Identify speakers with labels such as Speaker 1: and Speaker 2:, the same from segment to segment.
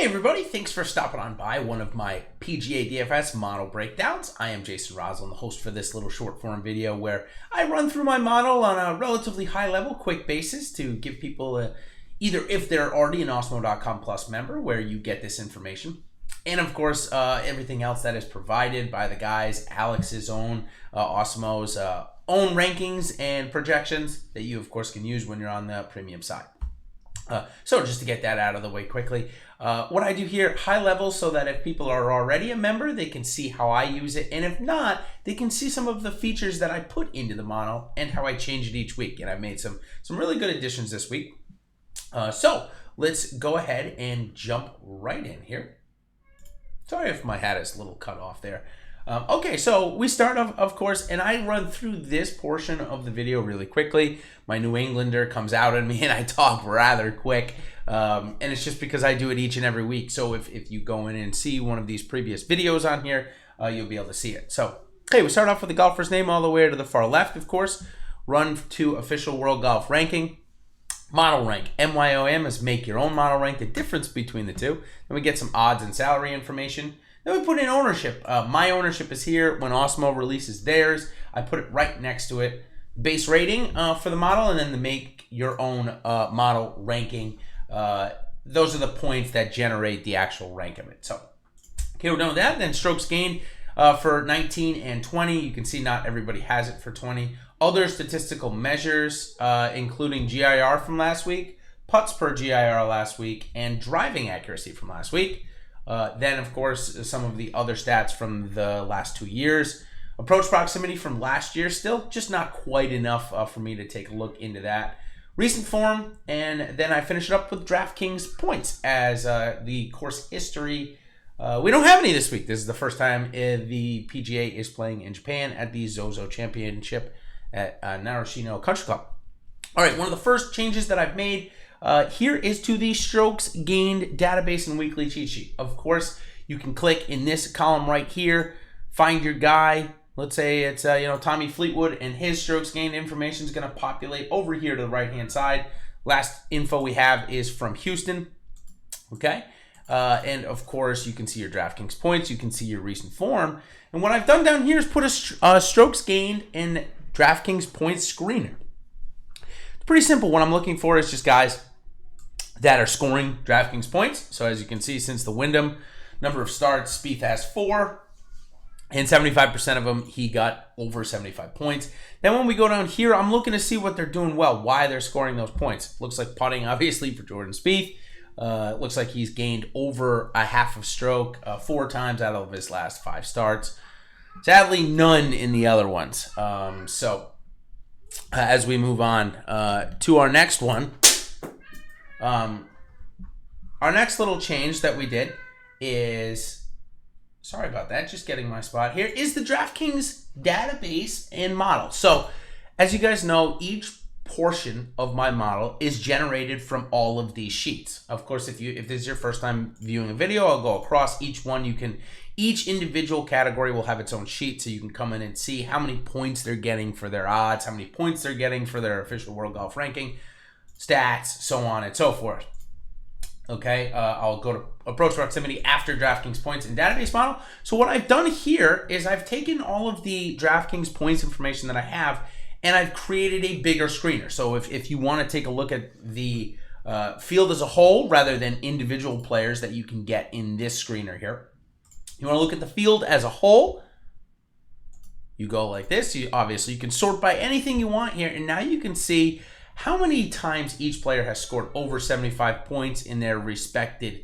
Speaker 1: Hey everybody, thanks for stopping on by one of my PGA DFS model breakdowns. I am Jason Rosland, the host for this little short form video where I run through my model on a relatively high level, quick basis to give people either if they're already an Osmo.com Plus member where you get this information, and of course everything else that is provided by the guys, Alex's own, Osmo's own rankings and projections that you of course can use when you're on the premium side. So just to get that out of the way quickly, what I do here, high level, so that if people are already a member, they can see how I use it. And if not, they can see some of the features that I put into the model and how I change it each week. And I've made some really good additions this week. So let's go ahead and jump right in here. Sorry if my hat is a little cut off there. Okay, so we start off, of course, and I run through this portion of the video really quickly. My New Englander comes out at me and I talk rather quick. And it's just because I do it each and every week. So if you go in and see one of these previous videos on here, you'll be able to see it. So, okay, we start off with the golfer's name all the way to the far left, of course. Run to official world golf ranking. Model rank. MYOM is make your own model rank, the difference between the two. Then we get some odds and salary information. Then we put in ownership. My ownership is here. When Osmo releases theirs, I put it right next to it. Base rating for the model, and then the make your own model ranking. Those are the points that generate the actual rank of it. So, okay, we're done with that. Then strokes gained for 19 and 20. You can see not everybody has it for 20. Other statistical measures, including GIR from last week, putts per GIR last week, and driving accuracy from last week. Then, of course, some of the other stats from the last 2 years. Approach proximity from last year, still just not quite enough for me to take a look into that. Recent form, and then I finish it up with DraftKings points as the course history. We don't have any this week. This is the first time the PGA is playing in Japan at the ZOZO Championship at Narashino Country Club. All right, one of the first changes that I've made here is to the strokes gained database and weekly cheat sheet. Of course, you can click in this column right here, find your guy. Let's say it's Tommy Fleetwood, and his strokes gained information is going to populate over here to the right hand side. Last info we have is from Houston. Okay, and of course you can see your DraftKings points. You can see your recent form. And what I've done down here is put a strokes gained and DraftKings points screener. It's pretty simple. What I'm looking for is just guys that are scoring DraftKings points. So as you can see, since the Wyndham number of starts, Spieth has 4. And 75% of them, he got over 75 points. Then when we go down here, I'm looking to see what they're doing well, why they're scoring those points. Looks like putting, obviously, for Jordan Spieth. Looks like he's gained over a half of stroke 4 times out of his last 5 starts. Sadly, none in the other ones. As we move on to our next one, our next little change that we did is... Sorry about that, just getting my spot here, is the DraftKings database and model. So, as you guys know, each portion of my model is generated from all of these sheets. Of course, if this is your first time viewing a video, I'll go across each one. Each individual category will have its own sheet, so you can come in and see how many points they're getting for their odds, how many points they're getting for their official World Golf Ranking, stats, so on and so forth. Okay, I'll go to approach proximity after DraftKings points and database model. So what I've done here is I've taken all of the DraftKings points information that I have, and I've created a bigger screener. So if you want to take a look at the field as a whole rather than individual players that you can get in this screener here, you want to look at the field as a whole, you go like this. Obviously, you can sort by anything you want here, and now you can see how many times each player has scored over 75 points in their respected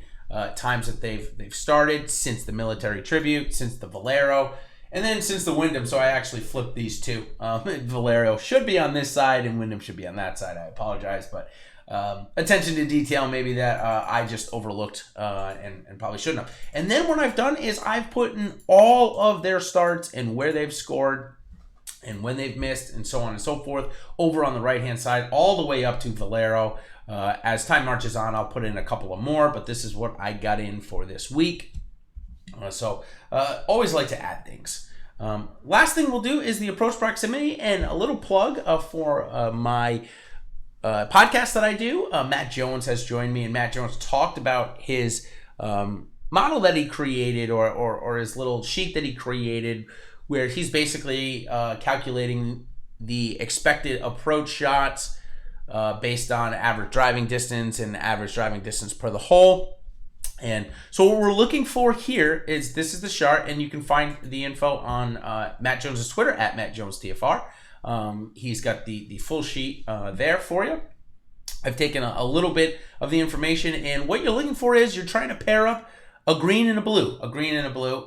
Speaker 1: times that they've started since the military tribute, since the Valero, and then since the Wyndham. So I actually flipped these two. Valero should be on this side and Wyndham should be on that side. I apologize, but attention to detail maybe that I just overlooked and probably shouldn't have. And then what I've done is I've put in all of their starts and where they've scored and when they've missed, and so on and so forth, over on the right-hand side, all the way up to Valero. As time marches on, I'll put in a couple of more, but this is what I got in for this week. Always like to add things. Last thing we'll do is the approach proximity, and a little plug for my podcast that I do. Matt Jones has joined me, and Matt Jones talked about his model that he created, or his little sheet that he created, where he's basically calculating the expected approach shots based on average driving distance and average driving distance per the hole. And so what we're looking for here is, this is the chart, and you can find the info on Matt Jones's Twitter at MattJonesDFR. He's got the full sheet there for you. I've taken a little bit of the information, and what you're looking for is, you're trying to pair up a green and a blue,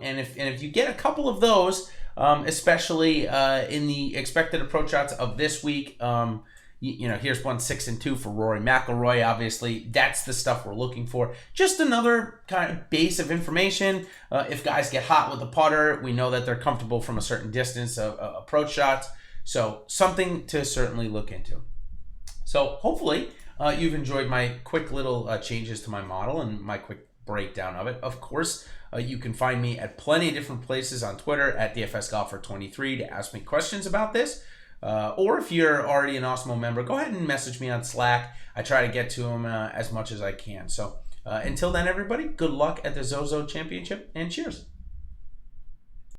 Speaker 1: and if you get a couple of those, especially in the expected approach shots of this week, you know, here's 1, 6, and 2 for Rory McIlroy. Obviously, that's the stuff we're looking for. Just another kind of base of information. If guys get hot with the putter, we know that they're comfortable from a certain distance of approach shots. So something to certainly look into. So hopefully you've enjoyed my quick little changes to my model and my quick breakdown of it. Of course, you can find me at plenty of different places on Twitter at DFSGolfer23 to ask me questions about this. Or if you're already an Osmo member, go ahead and message me on Slack. I try to get to them as much as I can. So until then, everybody, good luck at the ZOZO Championship, and cheers.